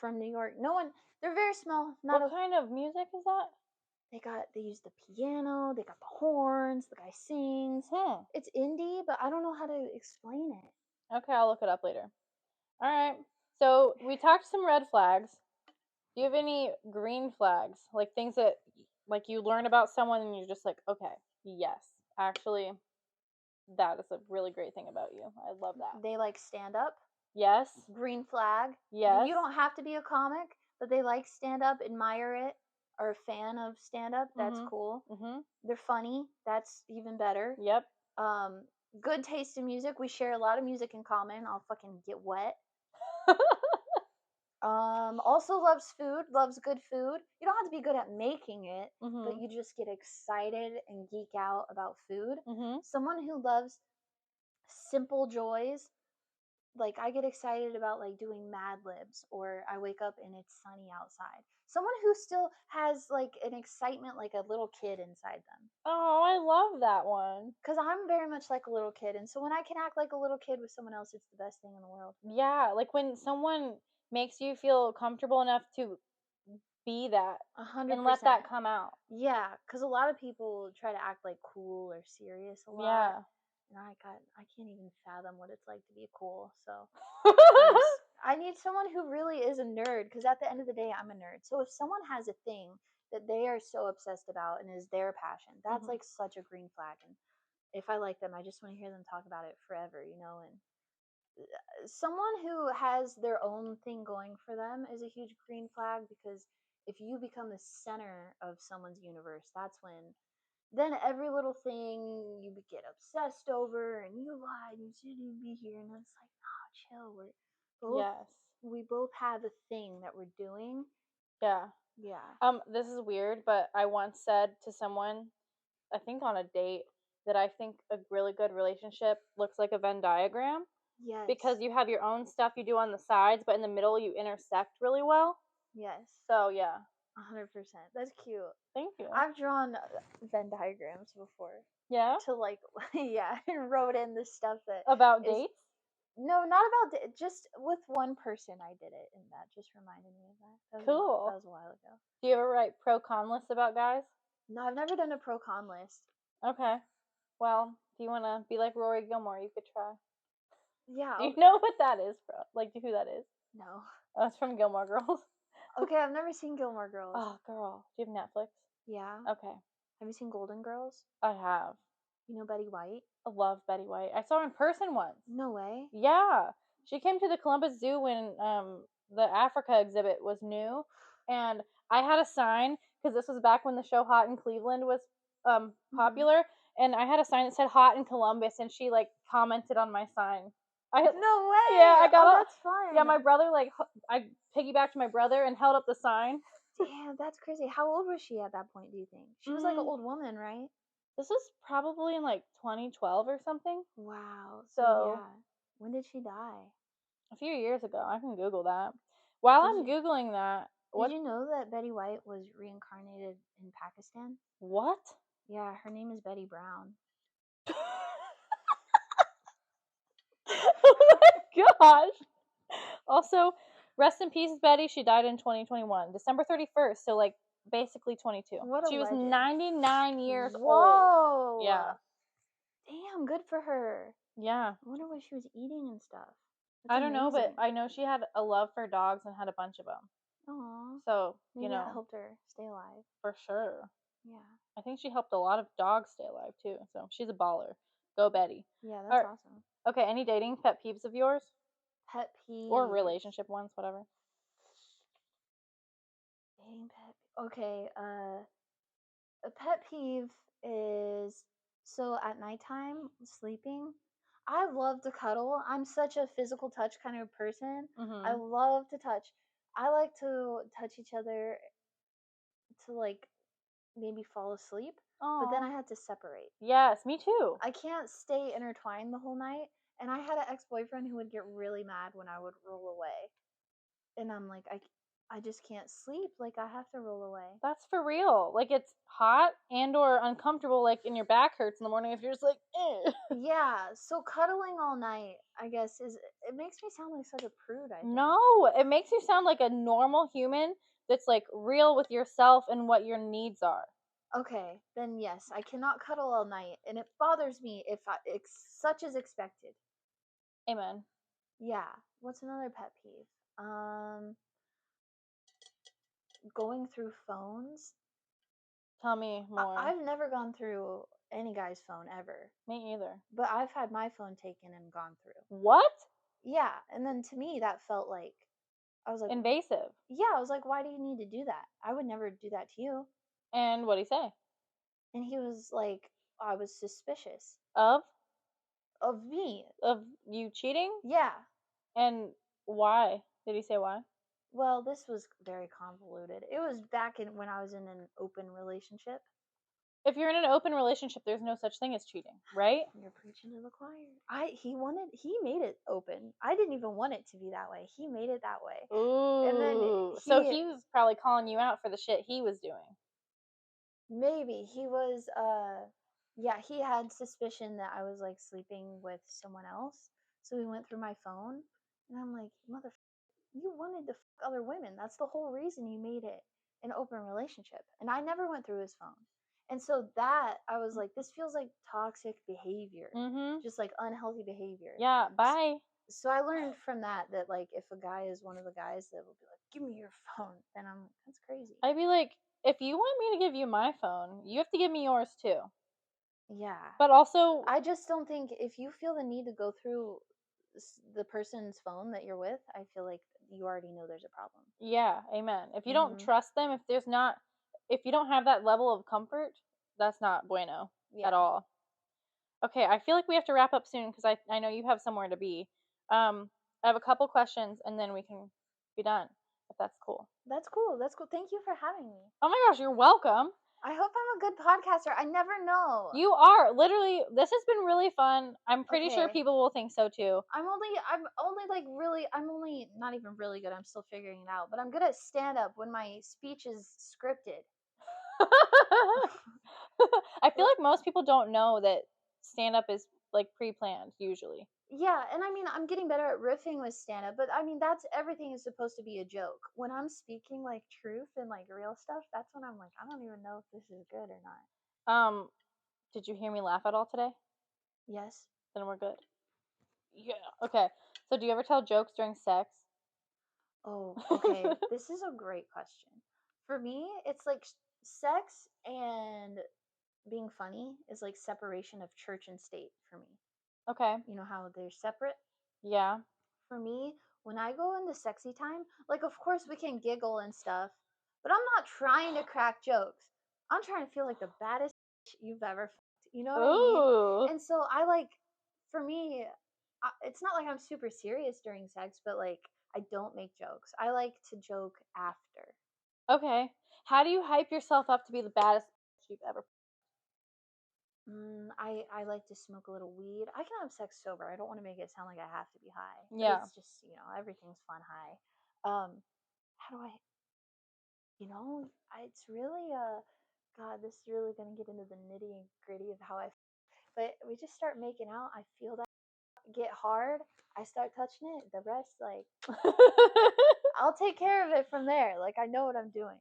from New York. No one, they're very small. What kind of music is that? They use the piano, they got the horns, the guy sings. It's indie, but I don't know how to explain it. Okay, I'll look it up later. All right. So we talked some red flags. Do you have any green flags? Like things that like you learn about someone and you're just like, okay, yes, actually, that is a really great thing about you. I love that. They like stand up. Yes. Green flag. Yes. You don't have to be a comic, but they like stand up, admire it, are a fan of stand up. That's cool. They're funny. That's even better. Yep. Good taste in music. We share a lot of music in common. I'll fucking get wet. Also loves food, loves good food. You don't have to be good at making it, but you just get excited and geek out about food. Someone who loves simple joys. Like I get excited about like doing Mad Libs, or I wake up and it's sunny outside. Someone who still has like an excitement like a little kid inside them. Oh, I love that one. Because I'm very much like a little kid, and so when I can act like a little kid with someone else, it's the best thing in the world. Yeah, like when someone makes you feel comfortable enough to be that 100%. and let that come out. Yeah, because a lot of people try to act like cool or serious a lot. Yeah. And I can't even fathom what it's like to be cool. So I need someone who really is a nerd, because at the end of the day, I'm a nerd. So if someone has a thing that they are so obsessed about and is their passion, that's like such a green flag. And if I like them, I just want to hear them talk about it forever, you know. And someone who has their own thing going for them is a huge green flag, because if you become the center of someone's universe, that's when then every little thing you get obsessed over, and you lied, you shouldn't be here, and it's like, nah, chill. We both have a thing that we're doing. Yeah. Yeah. This is weird, but I once said to someone, I think on a date, that I think a really good relationship looks like a Venn diagram. Yes. Because you have your own stuff you do on the sides, but in the middle you intersect really well. Yes. So yeah. 100%. That's cute. Thank you. I've drawn Venn diagrams before. Yeah? To like, yeah, and wrote in the stuff that about dates? No, not about just with one person. I did it, and that just reminded me of that. Cool. That was a while ago. Do you ever write pro-con lists about guys? No, I've never done a pro-con list. Okay. Well, if you want to be like Rory Gilmore, you could try. Yeah. Do you know what that is, bro? Like, who that is? No. Oh, it's from Gilmore Girls. Okay, I've never seen Gilmore Girls. Oh, girl. Do you have Netflix? Yeah. Okay. Have you seen Golden Girls? I have. You know Betty White? I love Betty White. I saw her in person once. No way. Yeah. She came to the Columbus Zoo when the Africa exhibit was new, and I had a sign, because this was back when the show Hot in Cleveland was popular, and I had a sign that said Hot in Columbus, and she like commented on my sign. No way. Yeah, I got. That's fun. Yeah, my brother I piggybacked my brother and held up the sign. Damn, that's crazy. How old was she at that point, do you think? She was like an old woman, right? This was probably in like 2012 or something. Wow. So yeah. When did she die? A few years ago. I can Google that. While I'm Googling that, did you know that Betty White was reincarnated in Pakistan? What? Yeah, her name is Betty Brown. Oh my gosh. Also, rest in peace, Betty. She died in 2021, December 31st. So like basically 22. What a She was legend. 99 years old. Whoa. Yeah. Damn, good for her. Yeah. I wonder what she was eating and stuff. That's I don't know, but I know she had a love for dogs and had a bunch of them. Aww. So, Maybe that helped her stay alive. For sure. Yeah. I think she helped a lot of dogs stay alive too. So she's a baller. Go Betty. Yeah, that's All right. awesome. Okay, any dating pet peeves of yours? Pet peeve. Or relationship ones, whatever. Dating pet. Okay. A pet peeve is so at nighttime sleeping. I love to cuddle. I'm such a physical touch kind of person. I Mm-hmm. love to touch. I like to touch each other to like maybe fall asleep, but then Oh. I had to separate. Yes, me too. I can't stay intertwined the whole night. And I had an ex boyfriend who would get really mad when I would roll away. And I'm like, I just can't sleep. Like, I have to roll away. That's for real. Like it's hot and or uncomfortable, like and your back hurts in the morning if you're just like, eh. Yeah, so cuddling all night, I guess, it makes me sound like such a prude, I think. No, it makes you sound like a normal human that's like real with yourself and what your needs are. Okay, then yes, I cannot cuddle all night, and it bothers me if such is expected. Amen. Yeah. What's another pet peeve? Going through phones. Tell me more. I've never gone through any guy's phone ever, Me either. but I've had my phone taken and gone through. What? Yeah, and then to me that felt like I was like, Invasive. yeah, I was like, why do you need to do that? I would never do that to you. And what'd he say? And he was like, I was suspicious Of of me. of you cheating? Yeah. And why? Did he say why? Well, this was very convoluted. It was back in when I was in an open relationship. If you're in an open relationship, there's no such thing as cheating, right? You're preaching to the choir. He made it open. I didn't even want it to be that way. He made it that way. And then Ooh. So he was probably calling you out for the shit he was doing. maybe he was yeah, he had suspicion that I was like sleeping with someone else. So he went through my phone and I'm like, mother, you wanted to fuck other women. That's the whole reason you made it an open relationship. And I never went through his phone. And so that I was like, this feels like toxic behavior. Mm-hmm. Just like unhealthy behavior. Yeah, bye. So I learned from that like if a guy is one of the guys that will be like, give me your phone, then I'm like, that's crazy. I'd be like, if you want me to give you my phone, you have to give me yours too. Yeah. But also, I just don't think if you feel the need to go through the person's phone that you're with, I feel like you already know there's a problem. yeah, amen. If you don't trust them, if you don't have that level of comfort, that's not bueno at all. Okay, I feel like we have to wrap up soon because I know you have somewhere to be. I have a couple questions and then we can be done, if that's cool. That's cool. That's cool. Thank you for having me. Oh my gosh, you're welcome. I hope I'm a good podcaster. I never know. You are. Literally, this has been really fun. I'm pretty sure people will think so too. I'm only not even really good. I'm still figuring it out. But I'm good at stand up when my speech is scripted. I feel like most people don't know that stand up is like pre-planned usually. Yeah, and I mean, I'm getting better at riffing with stand up, but I mean, that's everything is supposed to be a joke. When I'm speaking like truth and like real stuff, that's when I'm like, I don't even know if this is good or not. Did you hear me laugh at all today? Yes. Then we're good. Yeah. Okay. So do you ever tell jokes during sex? Oh, okay. This is a great question. For me, it's like sex and being funny is like separation of church and state for me. Okay. You know how they're separate? Yeah. For me, when I go into sexy time, like of course we can giggle and stuff, but I'm not trying to crack jokes. I'm trying to feel like the baddest you've ever fucked. You know what I mean? Ooh. And so I like, for me, it's not like I'm super serious during sex, but like I don't make jokes. I like to joke after. Okay. How do you hype yourself up to be the baddest you've ever? I like to smoke a little weed. I can have sex sober. I don't want to make it sound like I have to be high. Yeah. But it's just, everything's fun high. How do I, it's really, God, this is really going to get into the nitty and gritty of how but we just start making out. I feel that get hard. I start touching it. The rest, like, I'll take care of it from there. Like, I know what I'm doing.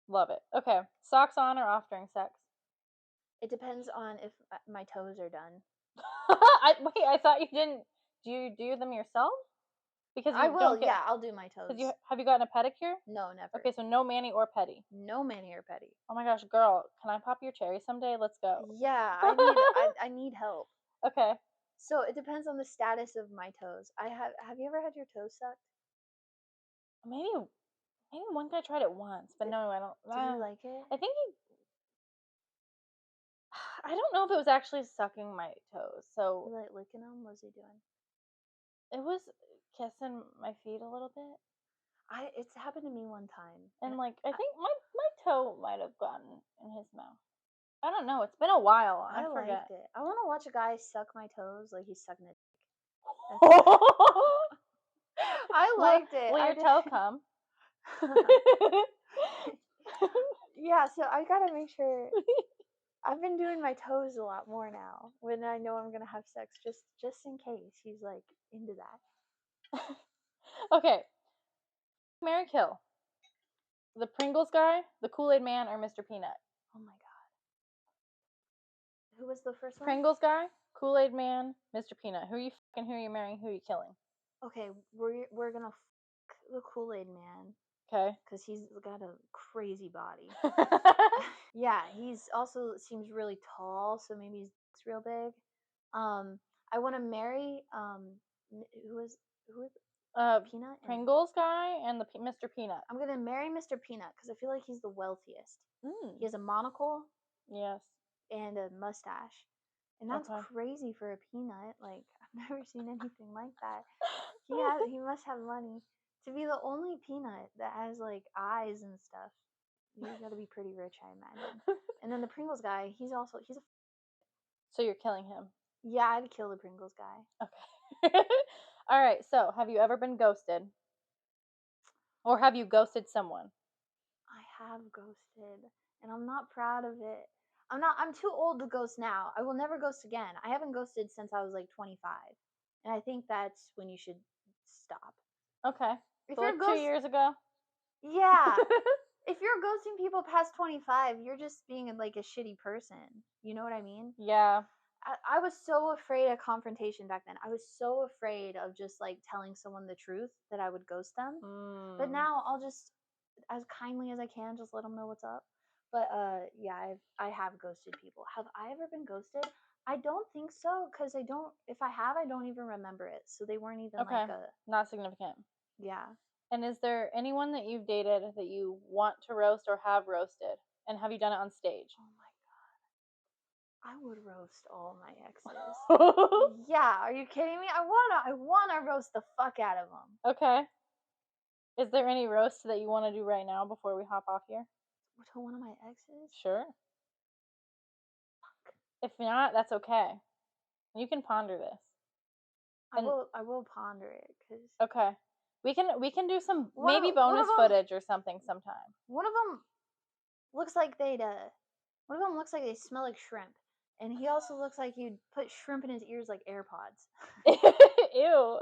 Love it. Okay. Socks on or off during sex? It depends on if my toes are done. I thought you didn't. Do you do them yourself? Because I you will. don't get. Yeah, I'll do my toes. Have you gotten a pedicure? No, never. Okay, so no mani or pedi. No mani or pedi. Oh my gosh, girl, can I pop your cherry someday? Let's go. Yeah, I need help. Okay. So it depends on the status of my toes. Have you ever had your toes sucked? Maybe one guy tried it once, but no, I don't. Did you like it? I think I don't know if it was actually sucking my toes. So You like licking them? What was he doing? it was kissing my feet a little bit. It's happened to me one time. And like I think my toe might have gotten in his mouth. I don't know. It's been a while. I forget. Liked it. I want to watch a guy suck my toes like he's sucking it. I liked it. Will your toe come? Yeah, so I gotta make sure. I've been doing my toes a lot more now when I know I'm gonna have sex, just in case he's like into that. Okay. Mary Kill. The Pringles guy, the Kool-Aid man, or Mr. Peanut? Oh my god. Who was the first one? Pringles guy, Kool-Aid man, Mr. Peanut. Who are you fucking? Who are you marrying? Who are you killing? Okay, we're gonna fuck the Kool-Aid man. Okay. Because he's got a crazy body. Yeah, he's also seems really tall, so maybe he's real big. I want to marry who is Peanut? Pringles guy and the Mr. Peanut. I'm gonna marry Mr. Peanut because I feel like he's the wealthiest. He has a monocle. Yes. And a mustache, and that's crazy for a peanut. Like I've never seen anything like that. He must have money to be the only peanut that has like eyes and stuff. You gotta be pretty rich, I imagine. And then the Pringles guy, he's a. So you're killing him? Yeah, I'd kill the Pringles guy. Okay. All right. So, have you ever been ghosted, or have you ghosted someone? I have ghosted, and I'm not proud of it. I'm too old to ghost now. I will never ghost again. I haven't ghosted since I was like 25, and I think that's when you should stop. Okay. If so you're like 2 years ago. Yeah. If you're ghosting people past 25, you're just being like a shitty person. You know what I mean? Yeah. I was so afraid of confrontation back then. I was so afraid of just like telling someone the truth that I would ghost them. But now I'll just, as kindly as I can, just let them know what's up. But yeah, I have ghosted people. Have I ever been ghosted? I don't think so, because I don't. If I have, I don't even remember it. So they weren't even like a. Not significant. Yeah. And is there anyone that you've dated that you want to roast or have roasted? And have you done it on stage? Oh my god. I would roast all my exes. Yeah, are you kidding me? I wanna roast the fuck out of them. Okay. Is there any roast that you want to do right now before we hop off here? To one of my exes? Sure. Fuck. If not, that's okay. You can ponder this. I will ponder it, cause. Okay. We can do some maybe bonus footage or something sometime. One of them looks like one of them looks like they smell like shrimp, and he also looks like you'd put shrimp in his ears like AirPods. Ew.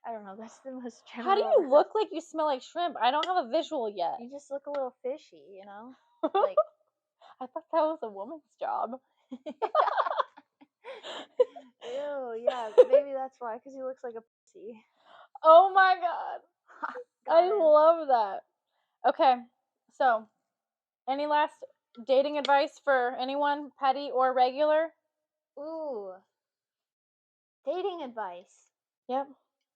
I don't know. That's the most general. How do you look like you smell like shrimp? I don't have a visual yet. You just look a little fishy, you know. Like I thought that was a woman's job. Ew, yeah, maybe that's why, because he looks like a pussy. Oh my god. I love that. Okay, so any last dating advice for anyone, petty or regular? Ooh. Dating advice. Yep.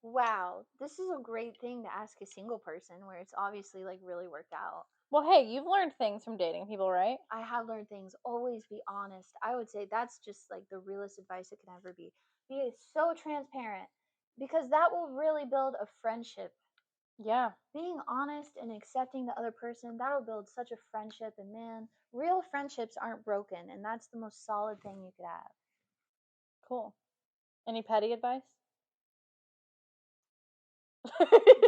Wow, this is a great thing to ask a single person where it's obviously like really worked out. Well, hey, you've learned things from dating people, right? I have learned things. Always be honest. I would say that's just like the realest advice it can ever be. Be so transparent, because that will really build a friendship. Yeah. Being honest and accepting the other person, that'll build such a friendship. And man, real friendships aren't broken, and that's the most solid thing you could have. Cool. Any petty advice?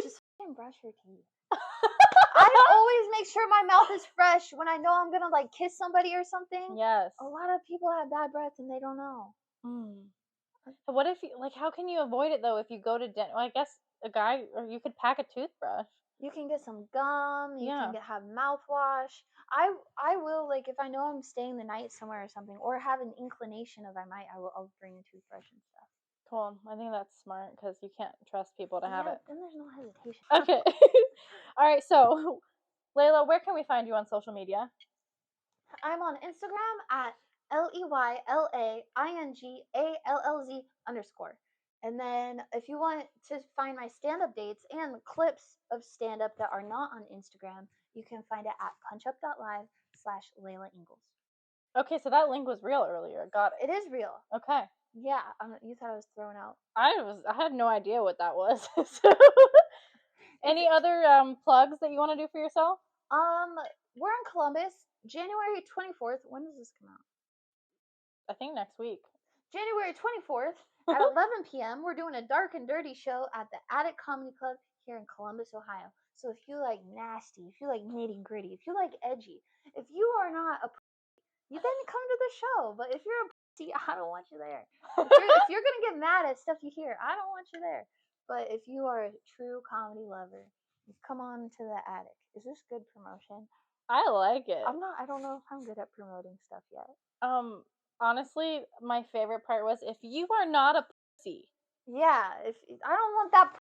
Just fucking brush your teeth. I always make sure my mouth is fresh when I know I'm gonna like kiss somebody or something. Yes. A lot of people have bad breath and they don't know. What if you how can you avoid it though if you go to dinner? Well, I guess a guy, or you could pack a toothbrush. You can get some gum. You can have mouthwash. I will, like, if I know I'm staying the night somewhere or something, or have an inclination of I'll bring a toothbrush and stuff. Cool. I think that's smart because you can't trust people to have it. Then there's no hesitation. Okay. All right. So, Leyla, where can we find you on social media? I'm on Instagram at LeylaIngallz_. And then if you want to find my stand-up dates and clips of stand-up that are not on Instagram, you can find it at punchup.live/Leyla Ingalls. Okay, so that link was real earlier. Got it. It is real. Okay. Yeah, you thought I was throwing out. I had no idea what that was. So, any other plugs that you want to do for yourself? We're in Columbus, January 24th. When does this come out? I think next week. January 24th at 11 p.m. We're doing a dark and dirty show at the Attic Comedy Club here in Columbus, Ohio. So if you like nasty, if you like nitty gritty, if you like edgy, if you are not a you then come to the show. But if you're a pussy, I don't want you there. If you're gonna get mad at stuff you hear, I don't want you there. But if you are a true comedy lover, come on to the Attic. Is this good promotion? I like it. I don't know if I'm good at promoting stuff yet. Honestly, my favorite part was if you are not a pussy. Yeah, if I don't want that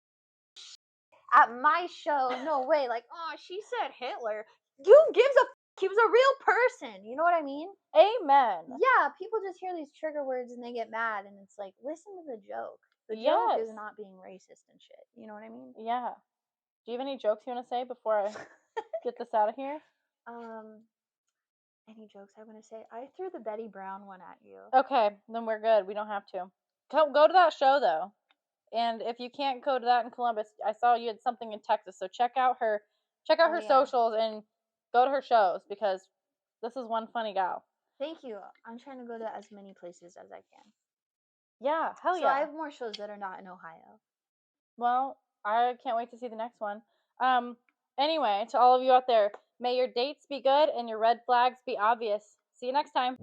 at my show, no way. Like, oh, she said Hitler. Who gives a? He was a real person. You know what I mean? Amen. Yeah, people just hear these trigger words and they get mad, and it's like, listen to the joke. The joke is not being racist and shit. You know what I mean? Yeah. Do you have any jokes you want to say before I get this out of here? Any jokes I want to say? I threw the Betty Brown one at you. Okay, then we're good. We don't have to. Go to that show though. And if you can't go to that in Columbus, I saw you had something in Texas, so check out her socials and go to her shows because this is one funny gal. Thank you. I'm trying to go to as many places as I can. Yeah, hell yeah. So I have more shows that are not in Ohio. Well, I can't wait to see the next one. Anyway, to all of you out there, may your dates be good and your red flags be obvious. See you next time.